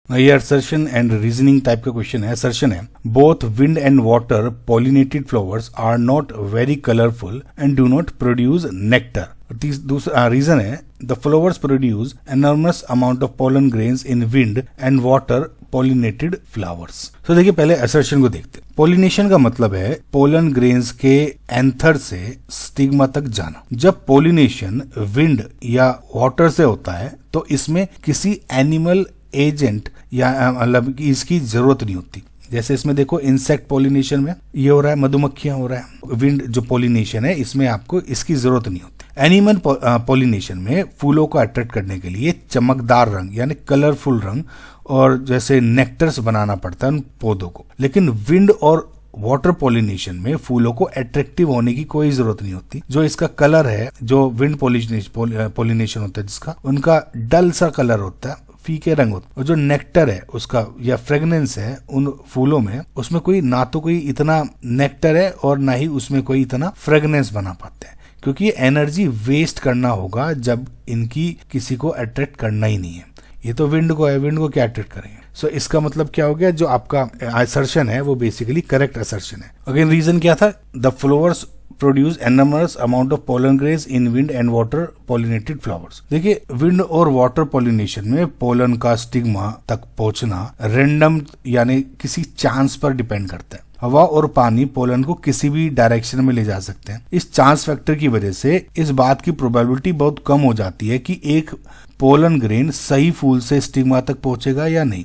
ये assertion and reasoning type का question है। असर्शन है both wind and water pollinated flowers are not very colourful and do not produce nectar. दूसरा reason है the flowers produce enormous amount of pollen grains in wind and water pollinated flowers. तो देखिए पहले assertion को देखते हैं। Pollination का मतलब है पोलन ग्रेन्स के एंथर से स्टिग्मा तक जाना। जब पॉलिनेशन विंड या वाटर से होता है तो इसमें किसी एनिमल एजेंट या मतलब इसकी जरूरत नहीं होती। जैसे इसमें देखो इंसेक्ट पॉलिनेशन में ये हो रहा है, मधुमक्खियां हो रहा है। विंड जो पॉलिनेशन है इसमें आपको इसकी जरूरत नहीं होती। एनिमल पॉलिनेशन में फूलों को अट्रैक्ट करने के लिए चमकदार रंग यानी कलरफुल रंग और जैसे नेक्टर्स बनाना पड़ता है उन पौधों को। लेकिन विंड और वाटर पॉलिनेशन में फूलों को अट्रैक्टिव होने की कोई जरूरत नहीं होती। जो इसका कलर है, जो विंड पॉलिनेशन होता है जिसका, उनका डल सा कलर होता है, फीके रंग होता है। और जो नेक्टर है उसका या फ्रेगनेंस है उन फूलों में, उसमें कोई ना तो कोई इतना नेक्टर है और ना ही उसमें कोई इतना फ्रेगनेंस बना पाते हैं, क्योंकि ये एनर्जी वेस्ट करना होगा जब इनकी किसी को अट्रैक्ट करना ही नहीं है। ये तो विंड को है, विंड को क्या अट्रैक्ट करेंगे। सो इसका मतलब क्या हो गया, जो आपका असर्शन है वो बेसिकली करेक्ट असर्शन है। अगेन रीजन क्या था, the flowers produce enormous amount of pollen grains in wind and water pollinated flowers. देखिए विंड और वाटर पॉलिनेशन में पोलन का स्टिग्मा तक पहुंचना रैंडम यानी किसी चांस पर डिपेंड करता है। हवा और पानी पोलन को किसी भी डायरेक्शन में ले जा सकते हैं। इस चांस फैक्टर की वजह से इस बात की प्रोबेबिलिटी बहुत कम हो जाती है कि एक पोलन ग्रेन सही फूल से स्टिग्मा तक पहुंचेगा या नहीं।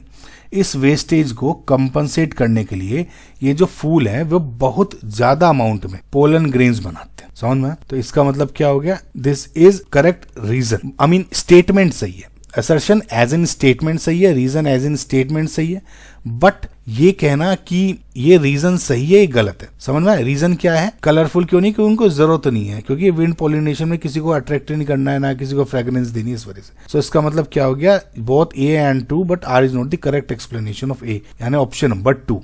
इस वेस्टेज को कंपनसेट करने के लिए ये जो फूल है वो बहुत ज्यादा अमाउंट में पोलन ग्रेन्स बनाते हैं। समझ में? तो इसका मतलब क्या हो गया, this is correct reason. I mean statement सही है, असर्शन एज इन स्टेटमेंट सही है, रीजन एज इन स्टेटमेंट सही है, बट ये कहना कि ये रीजन सही है ये गलत है। समझ में? रीजन क्या है, कलरफुल क्यों नहीं, क्योंकि उनको जरूरत नहीं है, क्योंकि विंड पॉलिनेशन में किसी को अट्रैक्ट नहीं करना है, ना किसी को फ्रेग्रेंस देनी है, इस वजह से। सो इसका मतलब क्या हो गया, both A and two, but R is not the correct explanation of A, यानी ऑप्शन नंबर 2।